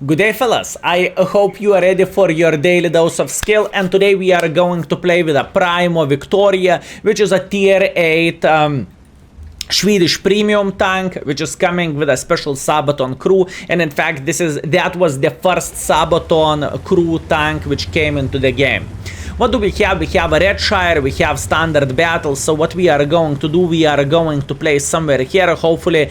Good day fellas, I hope you are ready for your daily dose of skill, and today we are going to play with a Primo Victoria, which is a tier 8 Swedish premium tank, which is coming with a special Sabaton crew. And in fact that was the first Sabaton crew tank which came into the game. What do we have? We have a Redshire, we have standard battles. So what we are going to do, we are going to play somewhere here. Hopefully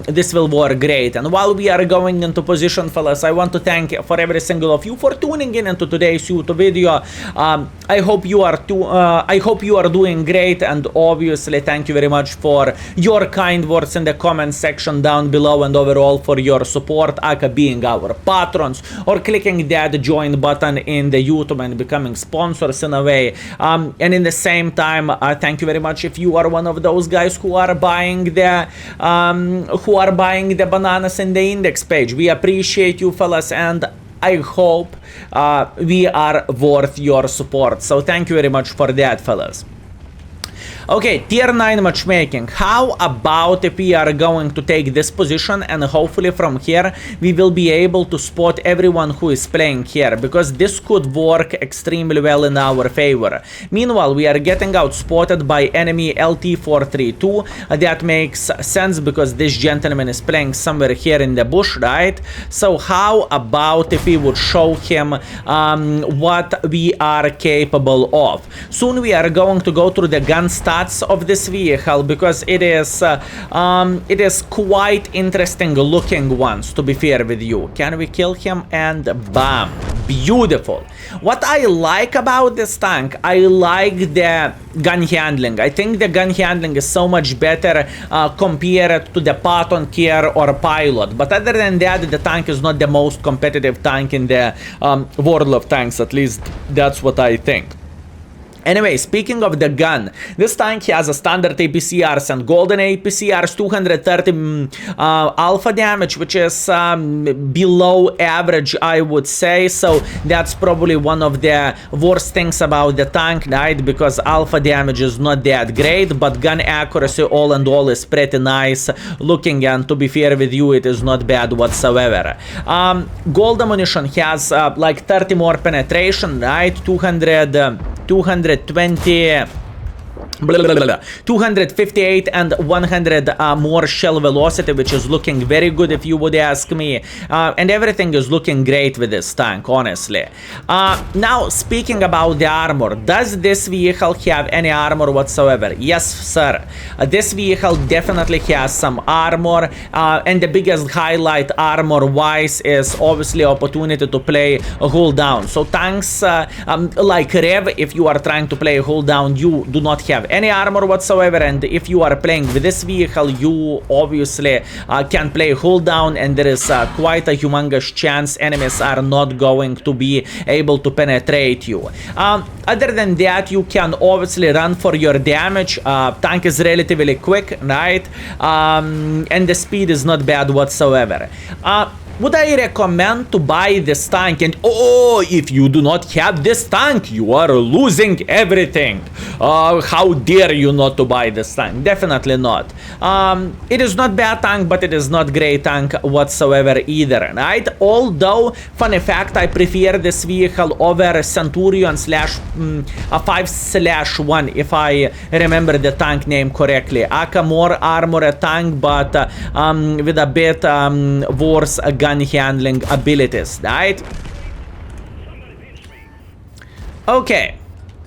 this will work great. And while we are going into position, fellas, I want to thank for every single of you for tuning in into today's YouTube video. I hope you are doing great, and obviously thank you very much for your kind words in the comment section down below, and overall for your support, aka being our patrons or clicking that join button in the YouTube and becoming sponsors in a way. And in the same time, thank you very much if you are one of those guys who are buying the bananas in the index page. We appreciate you fellas, and I hope we are worth your support. So thank you very much for that, fellas. Okay, tier 9 matchmaking. How about if we are going to take this position, and hopefully from here we will be able to spot everyone who is playing here, because this could work extremely well in our favor. Meanwhile, we are getting outspotted by enemy Skill4ltu. That makes sense because this gentleman is playing somewhere here in the bush, right? So how about if we would show him what we are capable of? Soon we are going to go through the gun stats of this vehicle, because it is quite interesting looking ones, to be fair with you. Can we kill him? And bam, beautiful. What I like about this tank, I like the gun handling. I think the gun handling is so much better compared to the Patton Care or Pilot. But other than that, the tank is not the most competitive tank in the world of tanks. At least that's what I think. Anyway, speaking of the gun, this tank has a standard APCRs and golden APCRs, 230 alpha damage, which is below average, I would say. So that's probably one of the worst things about the tank, right? Because alpha damage is not that great, but gun accuracy all in all is pretty nice looking, and to be fair with you, it is not bad whatsoever. Gold ammunition has like 30 more penetration, right? 258 and 100 more shell velocity, which is looking very good if you would ask me, and everything is looking great with this tank, honestly. Now, speaking about the armor, does this vehicle have any armor whatsoever? Yes, sir. This vehicle definitely has some armor, and the biggest highlight armor wise is obviously opportunity to play a hull down. So tanks like Rev, if you are trying to play a hull down, you do not have any armor whatsoever, and if you are playing with this vehicle, you obviously can play hull down, and there is quite a humongous chance enemies are not going to be able to penetrate you. Other than that, you can obviously run for your damage. Tank is relatively quick, right? And the speed is not bad whatsoever. Would I recommend to buy this tank? And oh, if you do not have this tank, you are losing everything. How dare you not to buy this tank? Definitely not. It is not bad tank, but it is not great tank whatsoever either, right? Although, funny fact, I prefer this vehicle over Centurion /5/1, if I remember the tank name correctly. Aka more armored tank, but with a bit worse gun handling abilities, right? Okay,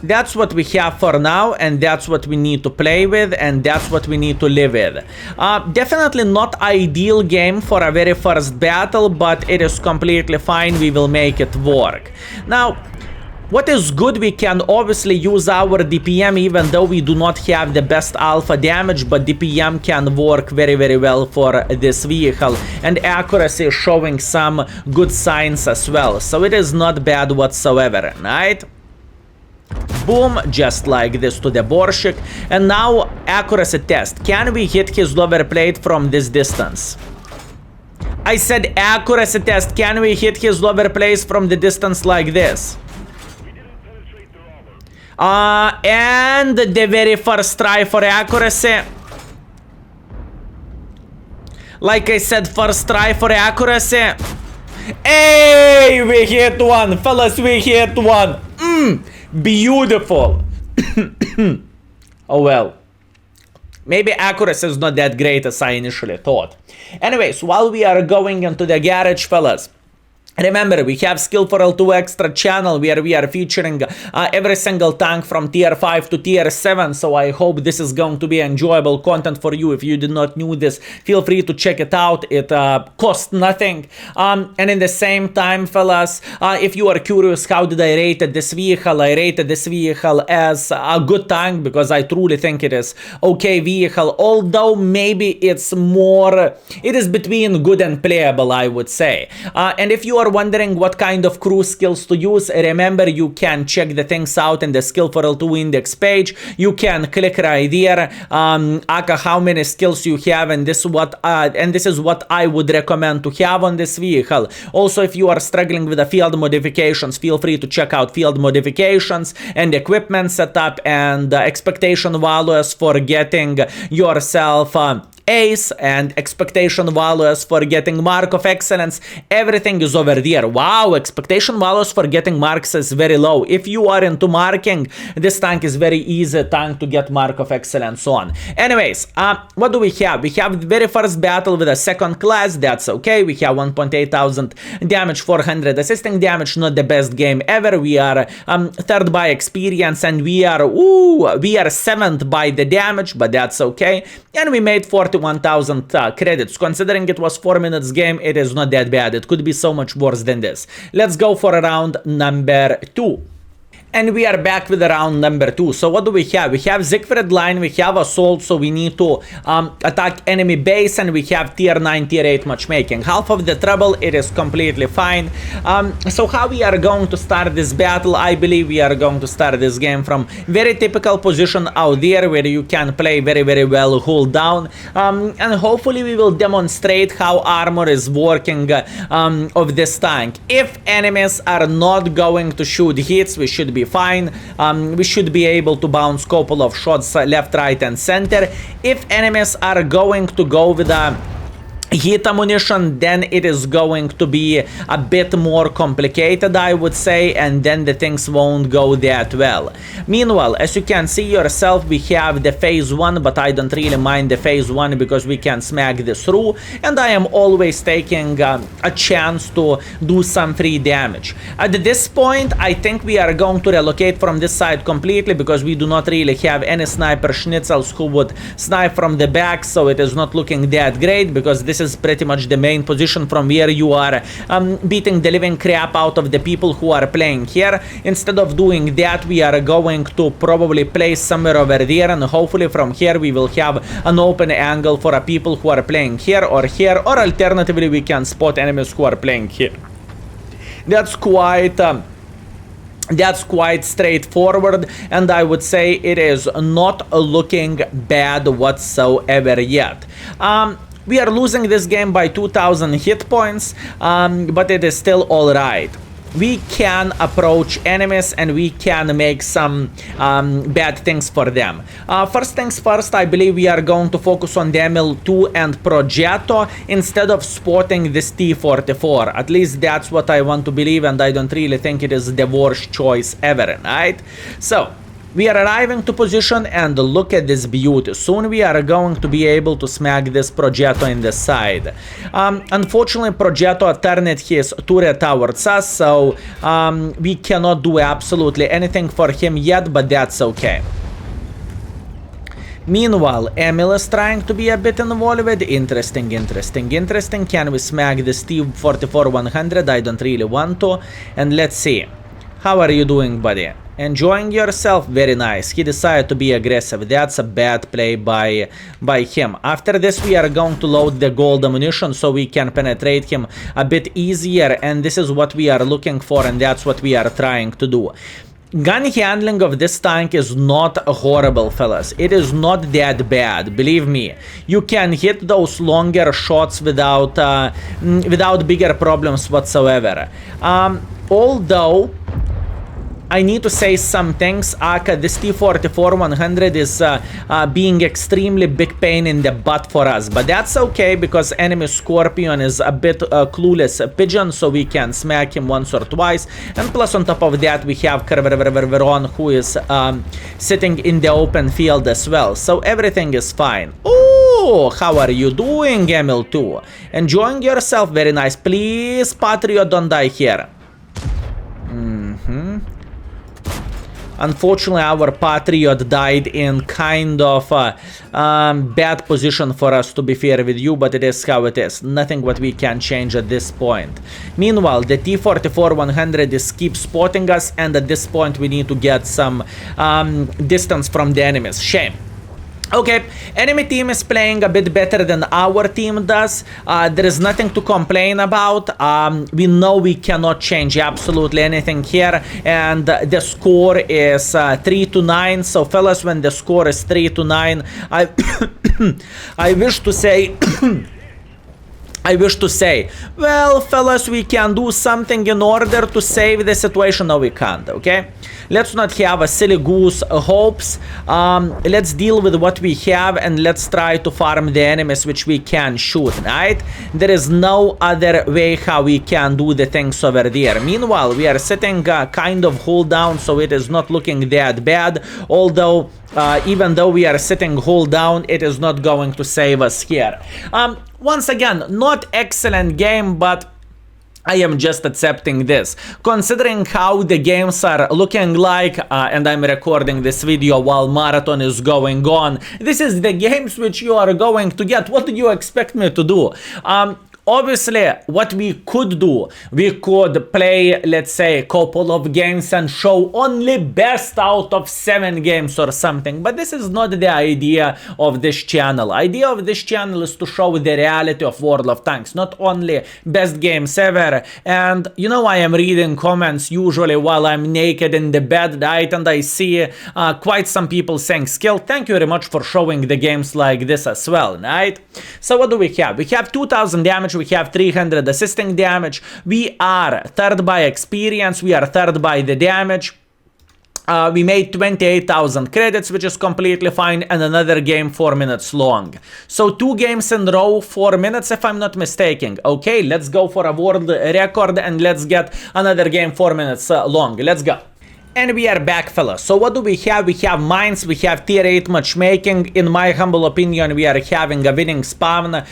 that's what we have for now, and that's what we need to play with, and that's what we need to live with. Definitely not ideal game for a very first battle, but it is completely fine. We will make it work. Now, what is good, we can obviously use our DPM, even though we do not have the best alpha damage, but DPM can work very, very well for this vehicle, and accuracy is showing some good signs as well, so it is not bad whatsoever, right? Boom, just like this to the Borshik. And now accuracy test. Can we hit his lower plate from this distance? I said accuracy test. Can we hit his lower plates from the distance like this? And the very first try for accuracy. Like I said, first try for accuracy. Hey, we hit one, fellas, we hit one. Beautiful. Oh well. Maybe accuracy is not that great as I initially thought. Anyways, while we are going into the garage, fellas, remember, we have Skill4ltu Extra channel where we are featuring every single tank from tier 5 to tier 7, so I hope this is going to be enjoyable content for you. If you did not know this, feel free to check it out. It costs nothing. And in the same time, fellas, if you are curious how did I rate this vehicle, I rated this vehicle as a good tank because I truly think it is okay vehicle, although maybe it's more, it is between good and playable, I would say. And if you are wondering what kind of crew skills to use, remember you can check the things out in the Skill4ltu index page. You can click right there, aka how many skills you have, and this is what I would recommend to have on this vehicle. Also, if you are struggling with the field modifications, feel free to check out field modifications and equipment setup and expectation values for getting yourself ace and expectation values for getting mark of excellence. Everything is over there. Wow, expectation values for getting marks is very low. If you are into marking, this tank is very easy tank to get mark of excellence on. Anyways, what do we have? We have the very first battle with a second class. That's okay. We have 1,800 damage, 400 assisting damage. Not the best game ever. We are third by experience, and we are 7th by the damage, but that's okay. And we made 41,000 credits. Considering it was 4 minutes game, it is not that bad. It could be so much worse than this. Let's go for round number 2. And we are back with round number 2. So what do we have? We have Siegfried line, we have assault, so we need to attack enemy base, and we have tier 9, tier 8 matchmaking. Half of the trouble, it is completely fine. So how we are going to start this battle? I believe we are going to start this game from very typical position out there where you can play very, very well, hold down. And hopefully we will demonstrate how armor is working of this tank. If enemies are not going to shoot hits, we should be fine. We should be able to bounce couple of shots left, right, and center. If enemies are going to go with a hit ammunition, then it is going to be a bit more complicated, I would say, and then the things won't go that well. Meanwhile, as you can see yourself, we have the phase 1, but I don't really mind the phase 1 because we can smack this through, and I am always taking a chance to do some free damage. At this point, I think we are going to relocate from this side completely because we do not really have any sniper schnitzels who would snipe from the back, so it is not looking that great because this is pretty much the main position from where you are beating the living crap out of the people who are playing here. Instead of doing that, we are going to probably place somewhere over there, and hopefully from here we will have an open angle for people who are playing here, or alternatively we can spot enemies who are playing here. That's quite straightforward, and I would say it is not looking bad whatsoever yet. We are losing this game by 2,000 hit points, but it is still alright. We can approach enemies and we can make some bad things for them. First things first, I believe we are going to focus on the ML2 and Progetto instead of spotting this T44. At least that's what I want to believe, and I don't really think it is the worst choice ever, right? So we are arriving to position, and look at this beauty. Soon we are going to be able to smack this Progetto in the side. Unfortunately, Progetto turned his turret towards us, so we cannot do absolutely anything for him yet, but that's okay. Meanwhile, Emil is trying to be a bit involved. Interesting. Can we smack this T44-100? I don't really want to. And let's see. How are you doing, buddy? Enjoying yourself? Very nice. He decided to be aggressive. That's a bad play by him. After this, we are going to load the gold ammunition so we can penetrate him a bit easier. And this is what we are looking for, and that's what we are trying to do. Gun handling of this tank is not horrible, fellas. It is not that bad, believe me. You can hit those longer shots without bigger problems whatsoever. Although I need to say some things. Aka, this T-44-100 is being extremely big pain in the butt for us, but that's okay because enemy Scorpion is a bit clueless pigeon, so we can smack him once or twice. And plus on top of that, we have Veron, who is sitting in the open field as well, so everything is fine. Ooh, how are you doing, Emil2? Enjoying yourself? Very nice. Please, Patriot, don't die here. Unfortunately, our Patriot died in kind of bad position for us, to be fair with you, but it is how it is. Nothing what we can change at this point. Meanwhile, the T-44-100 is keep spotting us, and at this point we need to get some distance from the enemies. Shame. Okay, enemy team is playing a bit better than our team does. There is nothing to complain about. We know we cannot change absolutely anything here, and the score is 3-9. So fellas, when the score is 3-9, I wish to say well, fellas, we can do something in order to save the situation. No, we can't, okay? Let's not have a silly goose hopes. Let's deal with what we have, and let's try to farm the enemies which we can shoot, right? There is no other way how we can do the things over there. Meanwhile, we are sitting kind of hold down, so it is not looking that bad. Although, even though we are sitting hold down, it is not going to save us here. Once again, not excellent game, but I am just accepting this. Considering how the games are looking like, and I'm recording this video while marathon is going on, this is the games which you are going to get. What do you expect me to do? Obviously, what we could do, we could play, let's say, a couple of games and show only best out of 7 games or something. But this is not the idea of this channel. Idea of this channel is to show the reality of World of Tanks, not only best games ever. And you know, I am reading comments usually while I'm naked in the bed, right? And I see quite some people saying, Skill, thank you very much for showing the games like this as well, right? So what do we have? We have 2000 damage. We have 300 assisting damage. We are third by experience. We are third by the damage. We made 28,000 credits, which is completely fine, and another game 4 minutes long. So 2 games in a row, 4 minutes, if I'm not mistaken. Okay, let's go for a world record, and let's get another game 4 minutes long. Let's go. And we are back, fellas. So what do we have? We have mines, we have tier 8 matchmaking. In my humble opinion, we are having a winning spawn.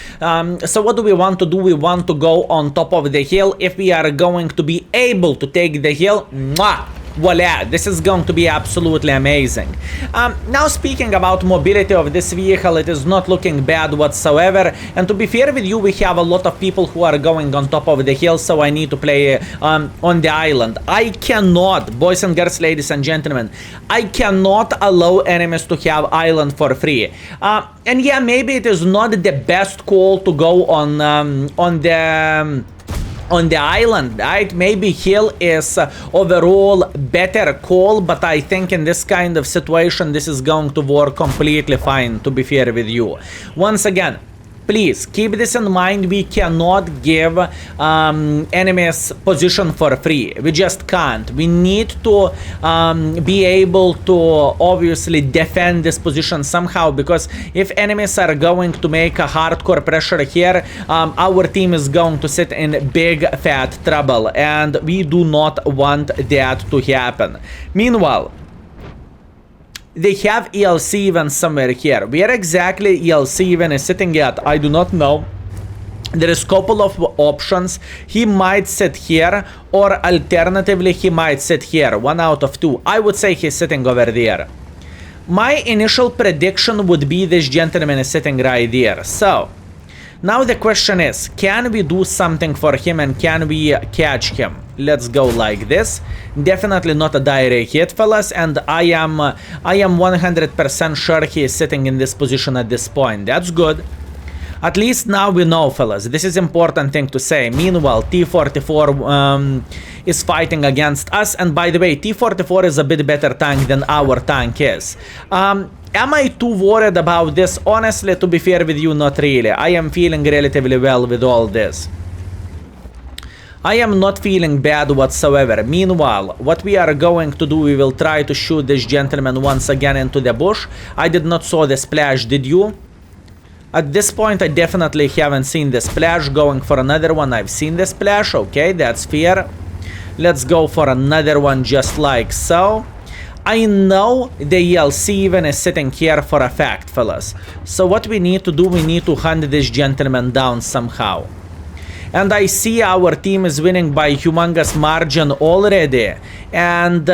So what do we want to do? We want to go on top of the hill. If we are going to be able to take the hill, mwah! Voila, this is going to be absolutely amazing. Now speaking about mobility of this vehicle, it is not looking bad whatsoever. And to be fair with you, we have a lot of people who are going on top of the hill, so I need to play on the island. I cannot, boys and girls, ladies and gentlemen, I cannot allow enemies to have island for free. And yeah, maybe it is not the best call to go on the island, right? Maybe hill is overall better call, but I think in this kind of situation this is going to work completely fine, to be fair with you. Once again, please keep this in mind. We cannot give enemies position for free. We just can't. We need to be able to obviously defend this position somehow, because if enemies are going to make a hardcore pressure here, our team is going to sit in big fat trouble, and we do not want that to happen. Meanwhile, they have ELC even somewhere here. Where exactly ELC even is sitting at, I do not know. There is a couple of options. He might sit here, or alternatively he might sit here. 1 out of 2. I would say he's sitting over there. My initial prediction would be this gentleman is sitting right there. So now the question is, can we do something for him, and can we catch him? Let's go like this. Definitely not a direct hit, fellas, and I am 100% sure he is sitting in this position at this point. That's good. At least now we know, fellas. This is important thing to say. Meanwhile, T-44 is fighting against us, and by the way, T-44 is a bit better tank than our tank is. Am I too worried about this? Honestly, to be fair with you, not really. I am feeling relatively well with all this. I am not feeling bad whatsoever. Meanwhile, what we are going to do, we will try to shoot this gentleman once again into the bush. I did not saw the splash, did you? At this point, I definitely haven't seen the splash. Going for another one, I've seen the splash. Okay, that's fair. Let's go for another one just like so. I know the ELC even is sitting here for a fact, fellas. So what we need to do, we need to hunt this gentleman down somehow. And I see our team is winning by humongous margin already. And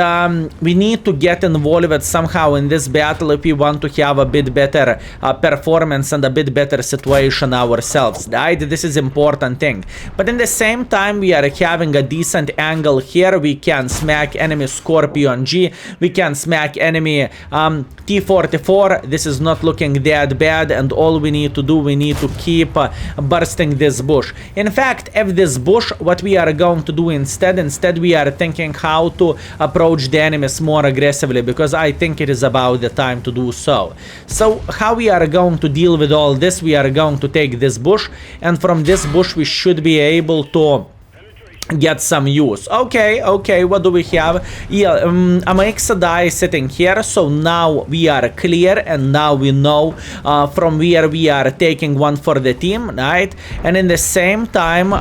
we need to get involved somehow in this battle if we want to have a bit better performance and a bit better situation ourselves, right? This is important thing. But in the same time, we are having a decent angle here. We can smack enemy Scorpion G. We can smack enemy T-44. This is not looking that bad. And all we need to do, we need to keep bursting this bush. In fact, if this bush, what we are going to do instead we are thinking how to approach the enemies more aggressively, because I think it is about the time to do so. So how we are going to deal with all this, we are going to take this bush, and from this bush we should be able to get some use. Okay, what do we have? Yeah, Amexadai sitting here, so now we are clear, and now we know from where we are taking one for the team, right? And in the same time,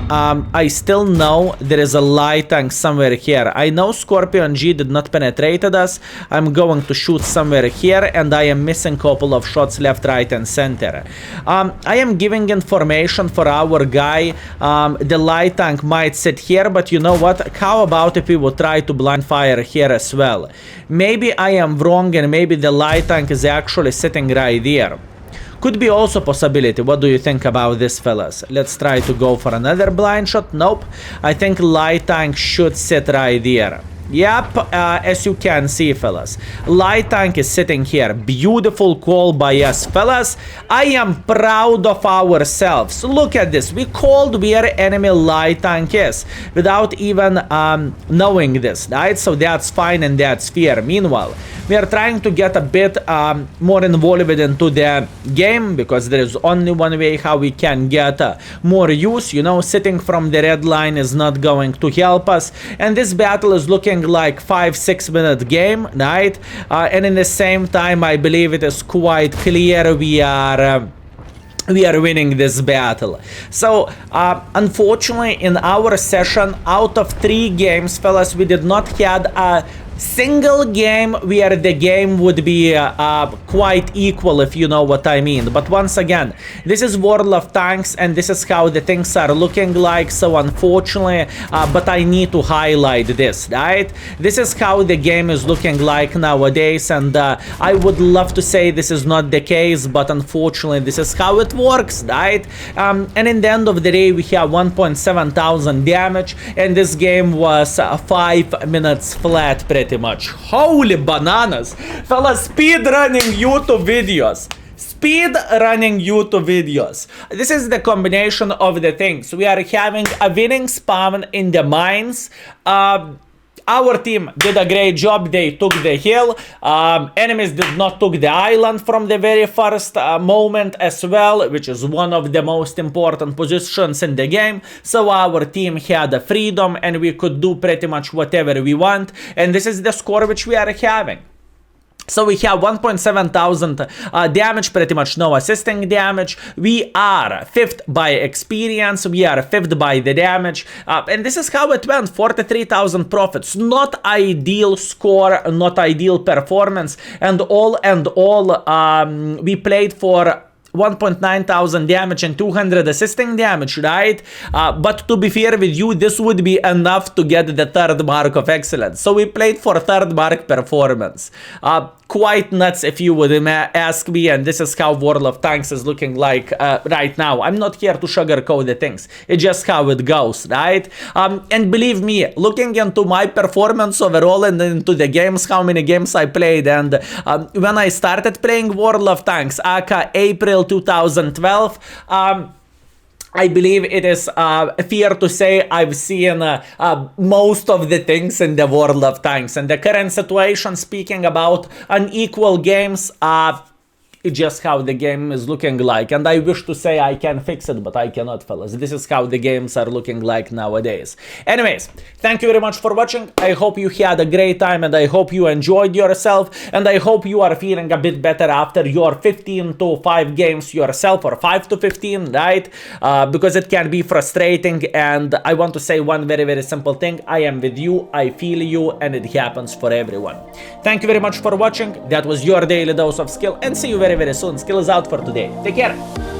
I still know there is a light tank somewhere here. I know Scorpion G did not penetrate us. I'm going to shoot somewhere here, and I am missing a couple of shots left, right, and center. I am giving information for our guy. The light tank might sit here, but you know what? How about if we would try to blind fire here as well? Maybe I am wrong, and maybe the light tank is actually sitting right there. Could be also possibility. What do you think about this, fellas? Let's try to go for another blind shot. Nope. I think light tank should sit right there. Yep, as you can see, fellas, light tank is sitting here. Beautiful call by us, fellas. I am proud of ourselves. Look at this. We called where enemy light tank is without even knowing this, right? So that's fine and that's fair. Meanwhile, we are trying to get a bit more involved into the game, because there is only one way how we can get more use. You know, sitting from the red line is not going to help us. And this battle is looking like 5-6 minute game, right? And in the same time, I believe it is quite clear we are winning this battle. So unfortunately, in our session, out of 3 games, fellas, we did not have a single game where the game would be quite equal, if you know what I mean. But once again, this is World of Tanks, and this is how the things are looking like. So unfortunately, but I need to highlight this, right? This is how the game is looking like nowadays, and I would love to say this is not the case, but unfortunately this is how it works, right? And in the end of the day, we have 1.7 thousand damage, and this game was 5 minutes flat pretty much. Holy bananas, fellas! Speed running YouTube videos. Speed running YouTube videos. This is the combination of the things. We are having a winning spawn in the mines. Our team did a great job. They took the hill. Enemies did not took the island from the very first moment as well, which is one of the most important positions in the game. So our team had the freedom, and we could do pretty much whatever we want. And this is the score which we are having. So we have 1.7 thousand damage, pretty much no assisting damage. We are 5th by experience. We are 5th by the damage. And this is how it went. 43,000 profits. Not ideal score, not ideal performance. And all, we played for 1.9 thousand damage and 200 assisting damage, right? But to be fair with you, this would be enough to get the 3rd mark of excellence. So we played for 3rd mark performance. Quite nuts if you would ask me, and this is how World of Tanks is looking like right now. I'm not here to sugarcoat the things. It's just how it goes, right? And believe me, looking into my performance overall and into the games, how many games I played, and when I started playing World of Tanks, aka April 2012, I believe it is fair to say I've seen most of the things in the World of Tanks. And the current situation, speaking about unequal games, It's just how the game is looking like, and I wish to say I can fix it, but I cannot, fellas. This is how the games are looking like nowadays. Anyways, thank you very much for watching. I hope you had a great time, and I hope you enjoyed yourself, and I hope you are feeling a bit better after your 15 to 5 games yourself, or 5 to 15, right? Because it can be frustrating, and I want to say one very, very simple thing. I am with you, I feel you, and it happens for everyone. Thank you very much for watching. That was your daily dose of skill, and see you very, very soon. Skill is out for today. Take care.